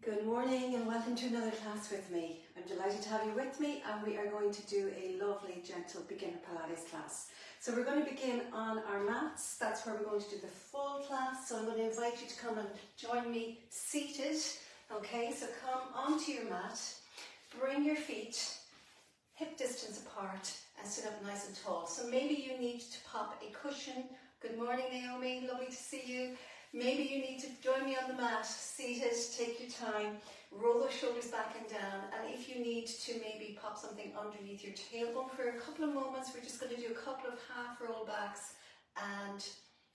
Good morning and welcome to another class with me. I'm delighted to have you with me, and we are going to do a lovely gentle beginner Pilates class. So we're going to begin on our mats. That's where we're going to do the full class. So I'm going to invite you to come and join me seated. Okay, so come onto your mat, bring your feet hip distance apart and sit up nice and tall. So maybe you need to pop a cushion. Good morning, Naomi, lovely to see you. Maybe you need to join me on the mat, seated, take your time, roll those shoulders back and down, and if you need to maybe pop something underneath your tailbone for a couple of moments, we're just going to do a couple of half roll backs and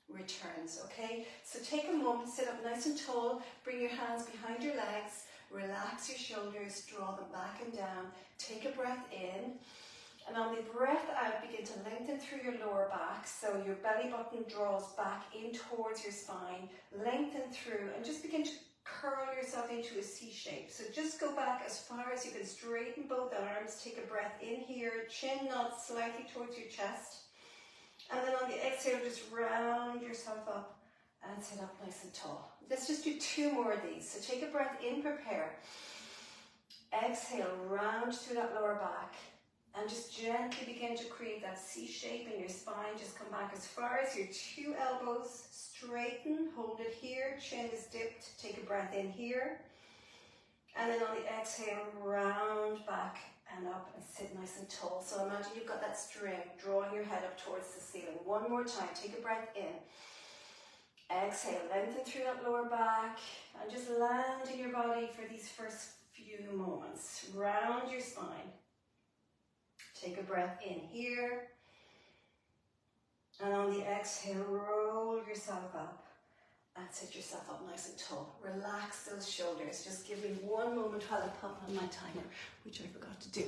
returns, okay? So take a moment, sit up nice and tall, bring your hands behind your legs, relax your shoulders, draw them back and down, take a breath in. And on the breath out, begin to lengthen through your lower back, so your belly button draws back in towards your spine, lengthen through, and just begin to curl yourself into a C shape. So just go back as far as you can, straighten both arms, take a breath in here, chin nod slightly towards your chest, and then on the exhale, just round yourself up and sit up nice and tall. Let's just do two more of these. So take a breath in, prepare. Exhale, round through that lower back. And just gently begin to create that C shape in your spine. Just come back as far as your two elbows. Straighten, hold it here. Chin is dipped. Take a breath in here. And then on the exhale, round back and up and sit nice and tall. So imagine you've got that string drawing your head up towards the ceiling. One more time. Take a breath in. Exhale, lengthen through that lower back. And just land in your body for these first few moments. Round your spine. Take a breath in here, and on the exhale, roll yourself up and sit yourself up nice and tall. Relax those shoulders. Just give me one moment while I pop on my timer, which I forgot to do.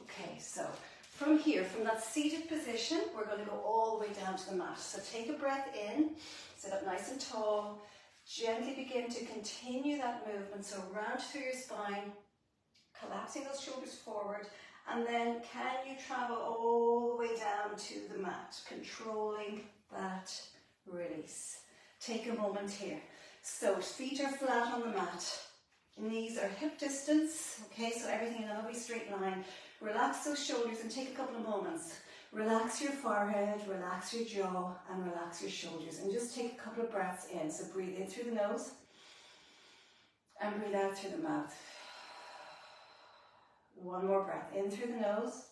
Okay, so from here, from that seated position, we're going to go all the way down to the mat. So take a breath in, sit up nice and tall, gently begin to continue that movement. So round through your spine, collapsing those shoulders forward. And then can you travel all the way down to the mat, controlling that release. Take a moment here. So feet are flat on the mat. Knees are hip distance. Okay, so everything in a lovely straight line. Relax those shoulders and take a couple of moments. Relax your forehead, relax your jaw, and relax your shoulders. And just take a couple of breaths in. So breathe in through the nose and breathe out through the mouth. One more breath in through the nose,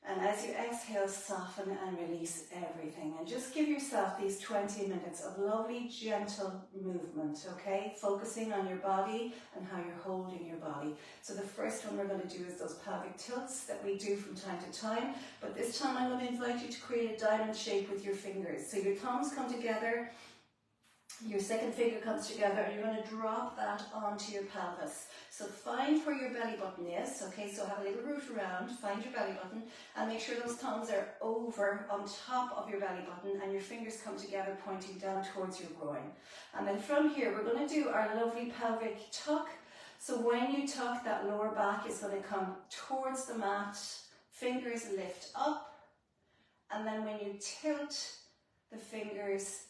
and as you exhale, soften and release everything, and just give yourself these 20 minutes of lovely gentle movement, okay, focusing on your body and how you're holding your body. So the first one we're going to do is those pelvic tilts that we do from time to time, but this time I'm going to invite you to create a diamond shape with your fingers. So your thumbs come together, your second finger comes together, and you're going to drop that onto your pelvis. So find where your belly button is, okay, so have a little root around, find your belly button, and make sure those thumbs are over on top of your belly button, and your fingers come together pointing down towards your groin. And then from here, we're going to do our lovely pelvic tuck. So when you tuck, that lower back is going to come towards the mat, fingers lift up, and then when you tilt, the fingers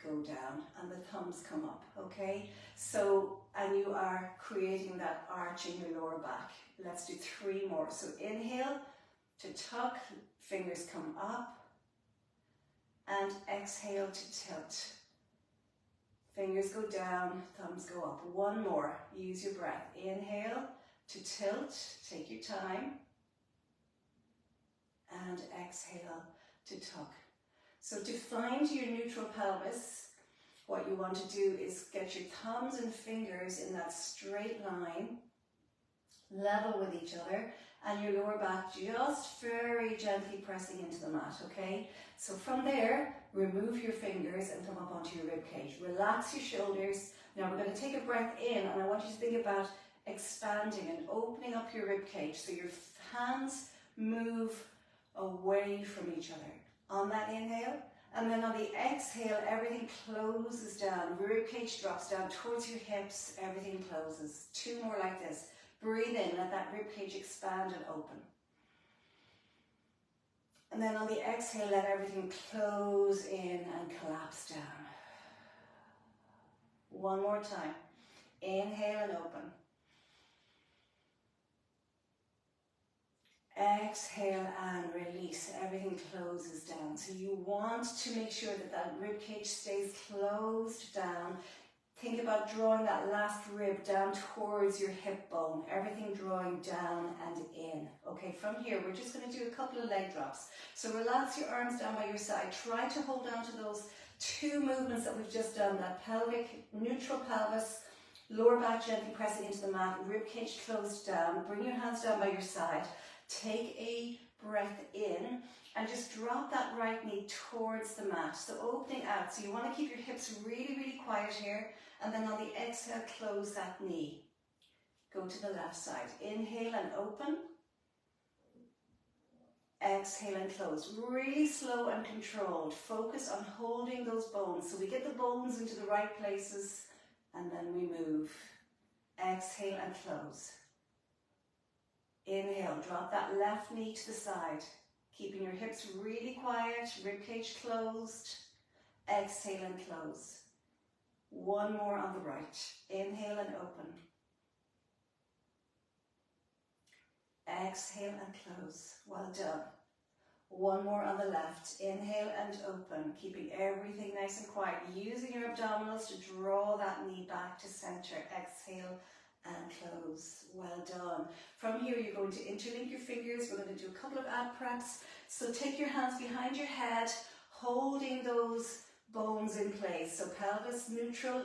go down and the thumbs come up, okay? So, and you are creating that arch in your lower back. Let's do 3 more. So inhale to tuck, fingers come up, and exhale to tilt. Fingers go down, thumbs go up. One more. Use your breath. Inhale to tilt, take your time, and exhale to tuck. So to find your neutral pelvis, what you want to do is get your thumbs and fingers in that straight line, level with each other, and your lower back just very gently pressing into the mat, okay? So from there, remove your fingers and come up onto your rib cage. Relax your shoulders. Now we're going to take a breath in, and I want you to think about expanding and opening up your rib cage so your hands move away from each other. On that inhale, and then on the exhale, everything closes down. Rib cage drops down towards your hips, everything closes. 2 more like this. Breathe in, let that rib cage expand and open. And then on the exhale, let everything close in and collapse down. One more time. Inhale and open. Exhale and release. Everything closes down. So you want to make sure that that rib cage stays closed down. Think about drawing that last rib down towards your hip bone. Everything drawing down and in. Okay, from here, we're just going to do a couple of leg drops. So relax your arms down by your side. Try to hold on to those two movements that we've just done. That pelvic, neutral pelvis, lower back gently pressing into the mat, rib cage closed down. Bring your hands down by your side. Take a breath in and just drop that right knee towards the mat. So opening out. So you want to keep your hips really, really quiet here. And then on the exhale, close that knee. Go to the left side. Inhale and open. Exhale and close. Really slow and controlled. Focus on holding those bones. So we get the bones into the right places and then we move. Exhale and close. Inhale, drop that left knee to the side. Keeping your hips really quiet, ribcage closed. Exhale and close. One more on the right. Inhale and open. Exhale and close. Well done. One more on the left. Inhale and open. Keeping everything nice and quiet. Using your abdominals to draw that knee back to center. Exhale and close. Well done. From here, you're going to interlink your fingers. We're going to do a couple of ab preps. So take your hands behind your head, holding those bones in place. So pelvis neutral.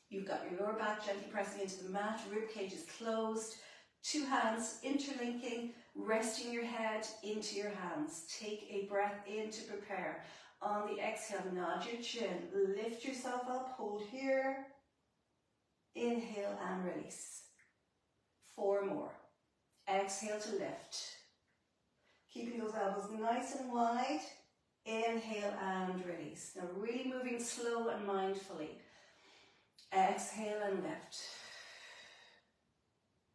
You've got your lower back gently pressing into the mat. Rib cage is closed. Two hands interlinking, resting your head into your hands. Take a breath in to prepare. On the exhale, nod your chin. Lift yourself up. Hold here. Inhale and release. 4 more. Exhale to lift. Keeping those elbows nice and wide. Inhale and release. Now really moving slow and mindfully. Exhale and lift.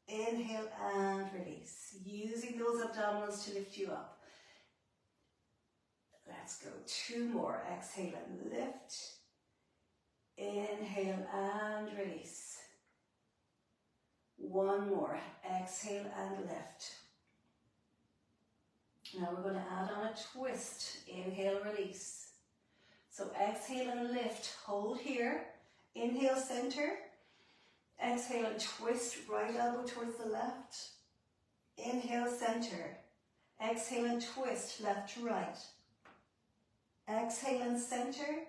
Inhale and release. Using those abdominals to lift you up. Let's go. 2 more. Exhale and lift. Inhale and release. 1 more. Exhale and lift. Now we're going to add on a twist. Inhale, release. So exhale and lift. Hold here. Inhale, center. Exhale and twist. Right elbow towards the left. Inhale, center. Exhale and twist. Left to right. Exhale and center.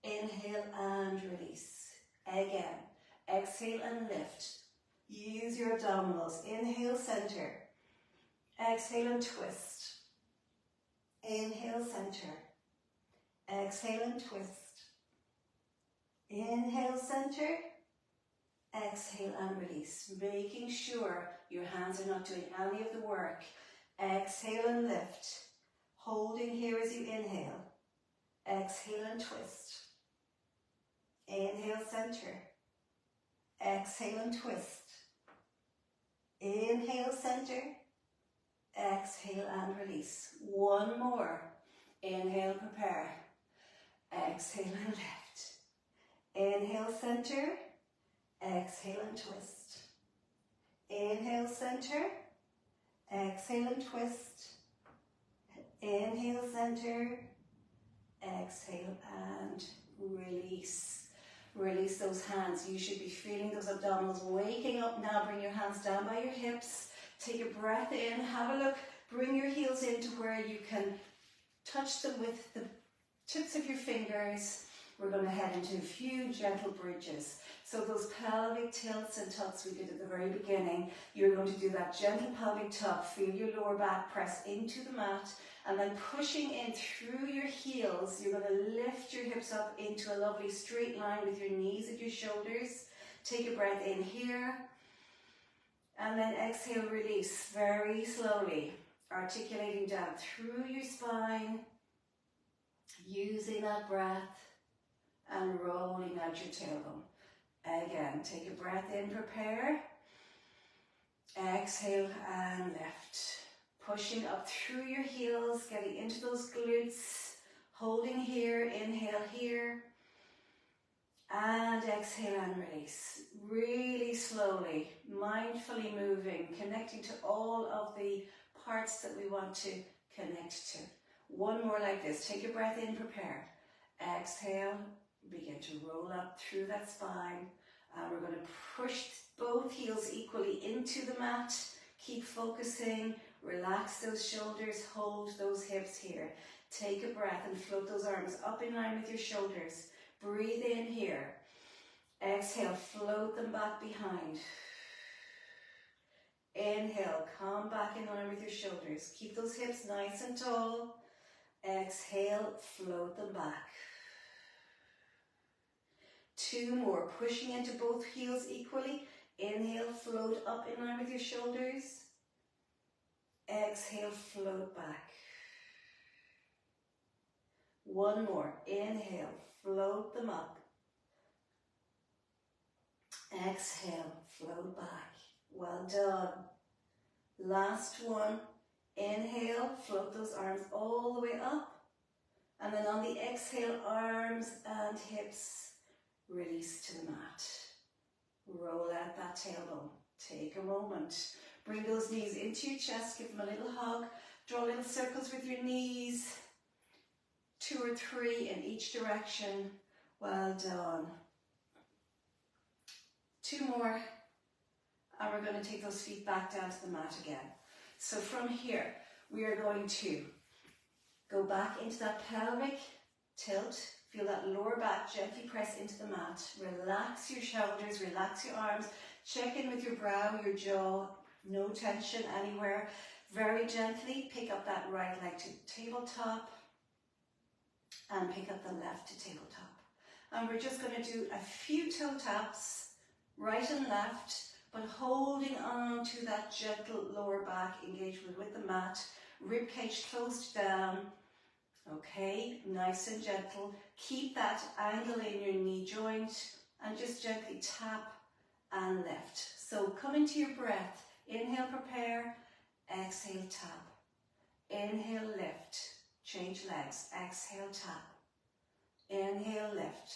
Inhale and release. Again. Exhale and lift. Use your abdominals. Inhale, center. Exhale and twist. Inhale, center. Exhale and twist. Inhale, center. Exhale and release. Making sure your hands are not doing any of the work. Exhale and lift. Holding here as you inhale. Exhale and twist. Inhale, center. Exhale and twist. Inhale, center. Exhale and release. 1 more. Inhale, prepare. Exhale and lift. Inhale, center. Exhale and twist. Inhale, center. Exhale and twist. Inhale, center. Exhale and release. Release those hands. You should be feeling those abdominals waking up now. Bring your hands down by your hips. Take a breath in. Have a look. Bring your heels into where you can touch them with the tips of your fingers. We're going to head into a few gentle bridges. So those pelvic tilts and tucks we did at the very beginning, you're going to do that gentle pelvic tuck. Feel your lower back press into the mat. And then pushing in through your heels, you're going to lift your hips up into a lovely straight line with your knees at your shoulders. Take a breath in here. And then exhale, release very slowly. Articulating down through your spine. Using that breath. And rolling out your tailbone. Again, take a breath in, prepare. Exhale and lift. Pushing up through your heels, getting into those glutes. Holding here, inhale here. And exhale and release. Really slowly, mindfully moving, connecting to all of the parts that we want to connect to. One more like this. Take a breath in, prepare. Exhale, begin to roll up through that spine. And we're going to push both heels equally into the mat. Keep focusing. Relax those shoulders. Hold those hips here. Take a breath and float those arms up in line with your shoulders. Breathe in here. Exhale, float them back behind. Inhale, come back in line with your shoulders. Keep those hips nice and tall. Exhale, float them back. 2 more, pushing into both heels equally. Inhale, float up in line with your shoulders. Exhale, float back. 1 more, inhale, float them up. Exhale, float back. Well done. Last one, inhale, float those arms all the way up. And then on the exhale, arms and hips, release to the mat. Roll out that tailbone. Take a moment. Bring those knees into your chest, give them a little hug. Draw little circles with your knees. 2 or 3 in each direction. Well done. 2 more. And we're going to take those feet back down to the mat again. So from here, we are going to go back into that pelvic tilt. Feel that lower back gently press into the mat. Relax your shoulders, relax your arms. Check in with your brow, your jaw. No tension anywhere. Very gently pick up that right leg to tabletop. And pick up the left to tabletop. And we're just going to do a few toe taps, right and left, but holding on to that gentle lower back engagement with the mat. Rib cage closed down. Okay, nice and gentle. Keep that angle in your knee joint and just gently tap and lift. So come into your breath. Inhale, prepare. Exhale, tap. Inhale, lift. Change legs. Exhale, tap. Inhale, lift.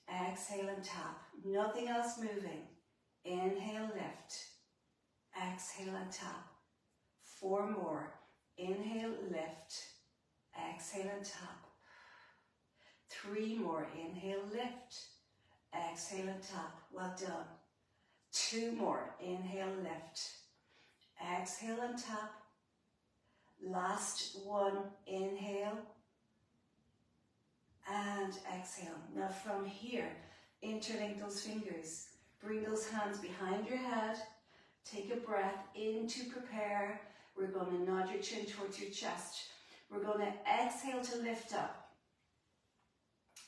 Exhale and tap. Nothing else moving. Inhale, lift. Exhale and tap. 4 more. Inhale, lift. Exhale and tap. 3 more. Inhale, lift. Exhale and tap. Well done. 2 more. Inhale, lift. Exhale and tap. Last one. Inhale. And exhale. Now from here, interlink those fingers. Bring those hands behind your head. Take a breath in to prepare. We're going to nod your chin towards your chest. We're going to exhale to lift up.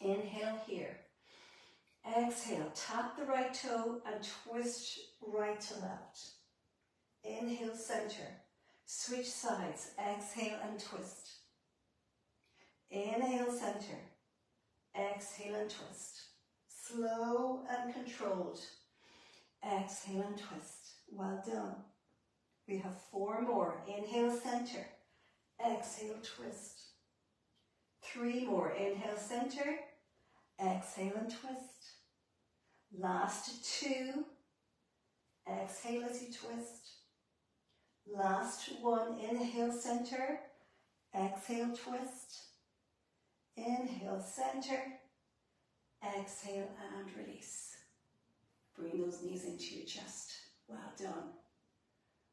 Inhale here. Exhale, tap the right toe and twist right to left. Inhale, center. Switch sides. Exhale and twist. Inhale, center. Exhale and twist. Slow and controlled. Exhale and twist. Well done. We have 4 more. Inhale, center. Exhale, twist. 3 more. Inhale, center. Exhale and twist. Last 2. Exhale as you twist. Last 1. Inhale, center. Exhale, twist. Inhale, center. Exhale and release. Bring those knees into your chest. Well done.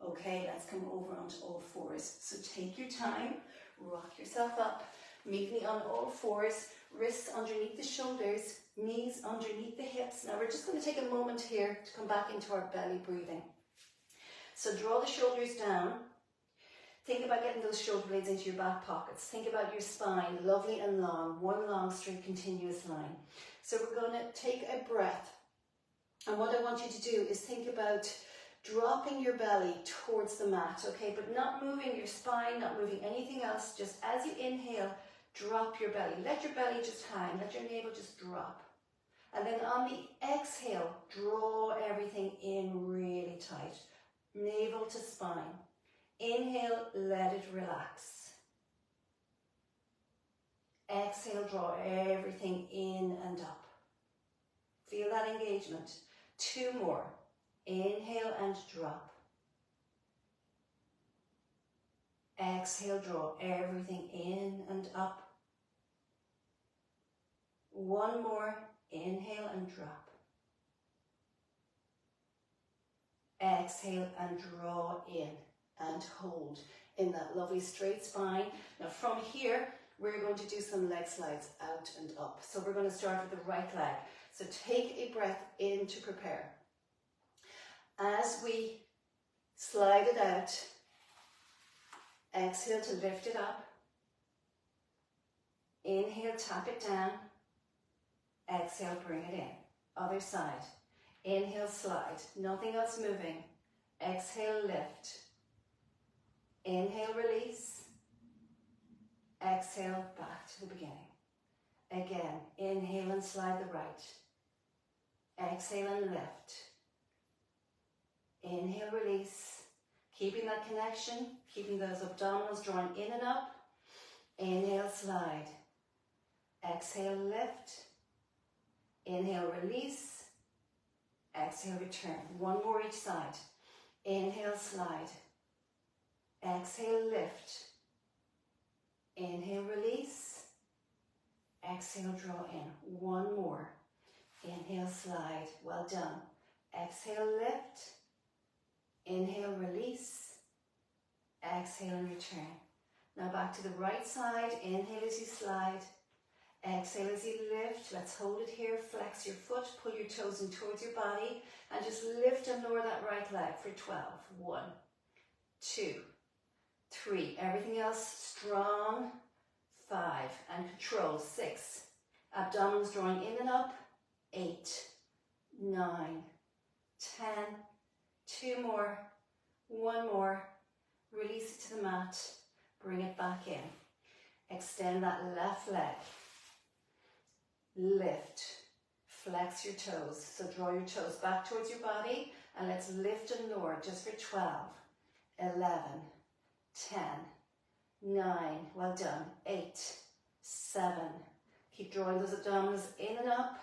Okay, let's come over onto all 4s. So take your time, rock yourself up, meet me on all 4s, wrists underneath the shoulders, knees underneath the hips. Now we're just going to take a moment here to come back into our belly breathing. So draw the shoulders down. Think about getting those shoulder blades into your back pockets. Think about your spine, lovely and long, one long straight continuous line. So we're going to take a breath. And what I want you to do is think about dropping your belly towards the mat, okay? But not moving your spine, not moving anything else. Just as you inhale, drop your belly. Let your belly just hang. Let your navel just drop. And then on the exhale, draw everything in really tight. Navel to spine. Inhale, let it relax. Exhale, draw everything in and up. that engagement. 2 more. Inhale and drop. Exhale, draw everything in and up. 1 more. Inhale and drop. Exhale and draw in and hold in that lovely straight spine. Now from here, we're going to do some leg slides out and up. So we're going to start with the right leg. So take a breath in to prepare. As we slide it out, exhale to lift it up. Inhale, tap it down. Exhale, bring it in. Other side. Inhale, slide. Nothing else moving. Exhale, lift. Inhale, release. Exhale, back to the beginning. Again, inhale and slide the right. Exhale and lift. Inhale, release. Keeping that connection, keeping those abdominals drawn in and up. Inhale, slide. Exhale, lift. Inhale, release. Exhale, return. 1 more each side. Inhale, slide. Exhale, lift. Inhale, release. Exhale, draw in. 1 more. Inhale, slide. Well done. Exhale, lift. Inhale, release. Exhale and return. Now back to the right side. Inhale as you slide. Exhale as you lift. Let's hold it here. Flex your foot. Pull your toes in towards your body. And just lift and lower that right leg for 12. 1, 2, 3. Everything else strong. 5. And control. 6. Abdominals drawing in and up. 8, 9, 10. 2 more. 1 more. Release it to the mat. Bring it back in. Extend that left leg. Lift. Flex your toes. So draw your toes back towards your body. And let's lift and lower just for 12, 11, 10, 9. Well done. 8, 7. Keep drawing those abdominals in and up.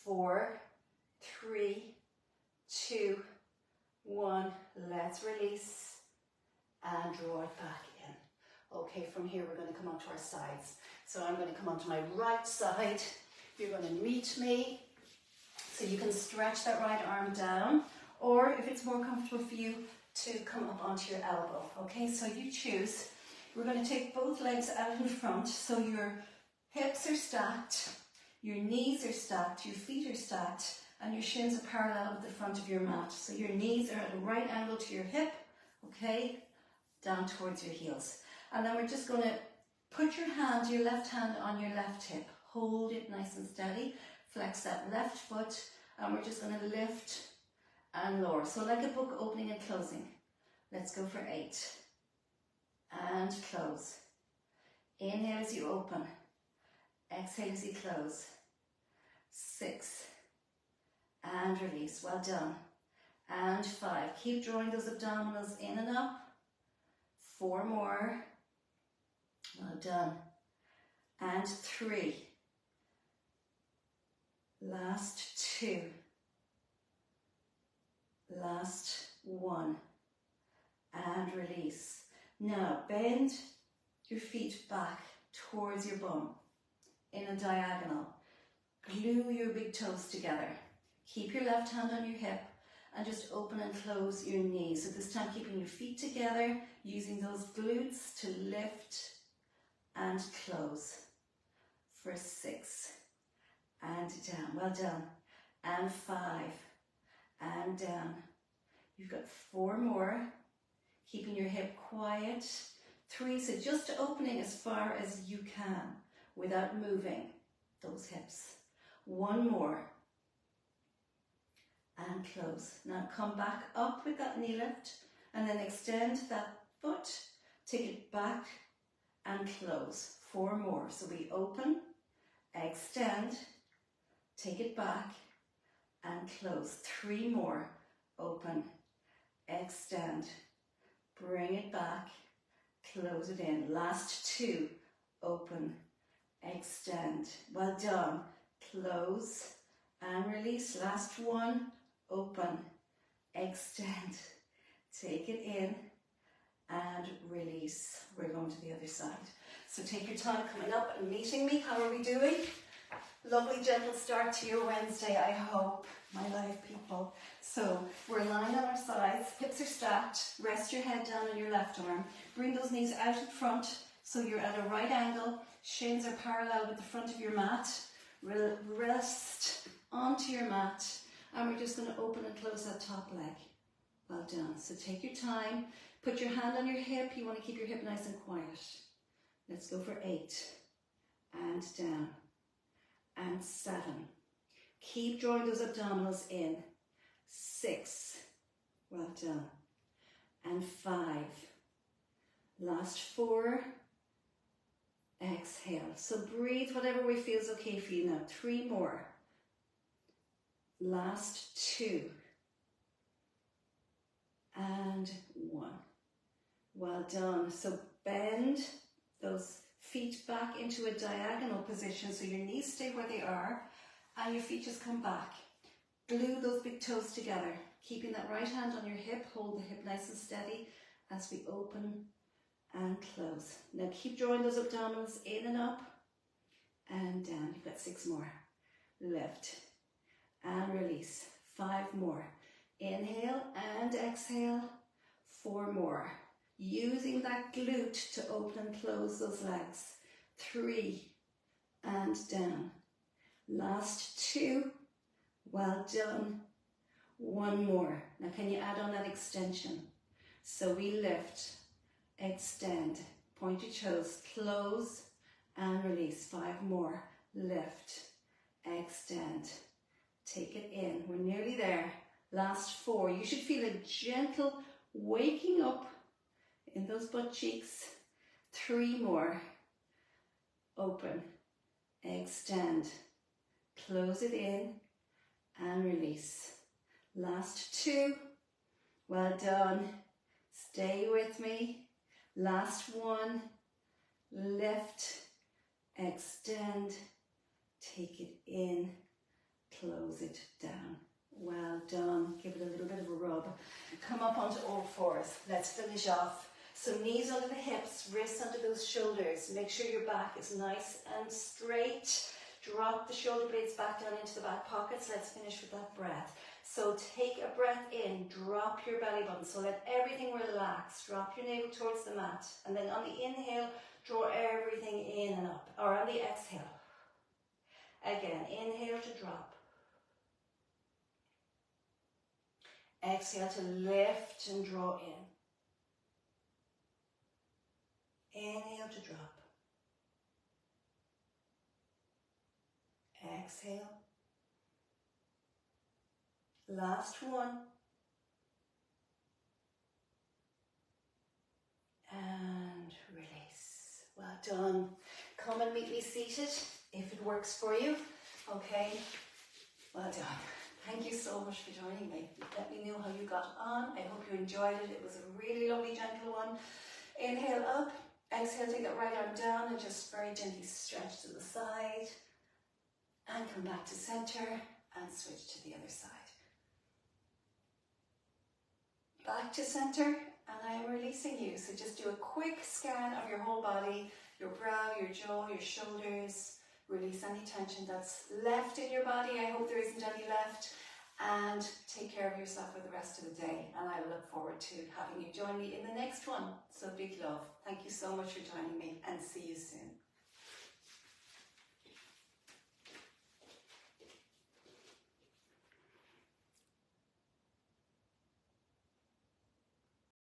4, 3, 2, 1. Let's release and draw it back in. Okay, from here we're going to come onto our sides. So I'm going to come onto my right side. You're going to meet me. So you can stretch that right arm down, or if it's more comfortable for you, to come up onto your elbow. Okay, so you choose. We're going to take both legs out in front, so your hips are stacked, your knees are stacked, your feet are stacked, and your shins are parallel with the front of your mat. So your knees are at a right angle to your hip, okay, down towards your heels. And then we're just going to put your hand, your left hand on your left hip. Hold it nice and steady. Flex that left foot, and we're just going to lift and lower. So like a book opening and closing. Let's go for 8. And close. Inhale as you open. Exhale as you close. 6. And release. Well done. And 5. Keep drawing those abdominals in and up. 4 more. Well done. And 3. Last 2. Last 1. And release. Now bend your feet back towards your bum in a diagonal. Glue your big toes together. Keep your left hand on your hip and just open and close your knees. So this time keeping your feet together, using those glutes to lift and close for 6. And down. Well done. And 5. And down. You've got 4 more. Keeping your hip quiet. 3. So just opening as far as you can without moving those hips. 1 more. And close. Now come back up with that knee lift and then extend that foot. Take it back and close. 4 more. So we open, extend, take it back and close. 3 more. Open, extend, bring it back, close it in. Last 2. Open, extend. Well done. Close and release. release. Last one, open, extend, take it in and release. We're going to the other side. So take your time coming up and meeting me. How are we doing? Lovely gentle start to your Wednesday, I hope, my live people. So we're lying on our sides, hips are stacked, rest your head down on your left arm. Bring those knees out in front so you're at a right angle. Shins are parallel with the front of your mat. Rest onto your mat and we're just going to open and close that top leg. Well done. So take your time, put your hand on your hip. You want to keep your hip nice and quiet. Let's go for 8 and down and 7. Keep drawing those abdominals in. 6, well done, and 5. Last 4. Exhale. So breathe whatever way feels okay for you now. 3 more. Last 2. And 1. Well done. So bend those feet back into a diagonal position so your knees stay where they are and your feet just come back. Glue those big toes together. Keeping that right hand on your hip. Hold the hip nice and steady as we open and close. Now keep drawing those abdominals in and up and down. You've got 6 more. Lift and release. 5 more. Inhale and exhale. 4 more. Using that glute to open and close those legs. 3 and down. Last 2. Well done. 1 more. Now can you add on that extension? So we lift, extend, point your toes, close and release. 5 more. Lift, extend, take it in. We're nearly there. Last 4. You should feel a gentle waking up in those butt cheeks. 3 more. Open, extend, close it in and release. Last 2. Well done. Stay with me. Last 1. Lift, extend, take it in, close it down. Well done. Give it a little bit of a rub. Come up onto all 4s. Let's finish off. So knees under the hips, wrists under those shoulders. Make sure your back is nice and straight. Drop the shoulder blades back down into the back pockets. Let's finish with that breath. So take a breath in, drop your belly button. So let everything relax. Drop your navel towards the mat. And then on the inhale, draw everything in and up. Or on the exhale. Again, inhale to drop. Exhale to lift and draw in. Inhale to drop. Exhale. Last 1. And release. Well done. Come and meet me seated if it works for you. Okay. Well done. Thank you so much for joining me. Let me know how you got on. I hope you enjoyed it. It was a really lovely, gentle one. Inhale up. Exhale, take that right arm down and just very gently stretch to the side. And come back to center and switch to the other side. Back to center, and I am releasing you. So just do a quick scan of your whole body, your brow, your jaw, your shoulders. Release any tension that's left in your body. I hope there isn't any left. And take care of yourself for the rest of the day. And I look forward to having you join me in the next one. So big love. Thank you so much for joining me, and see you soon.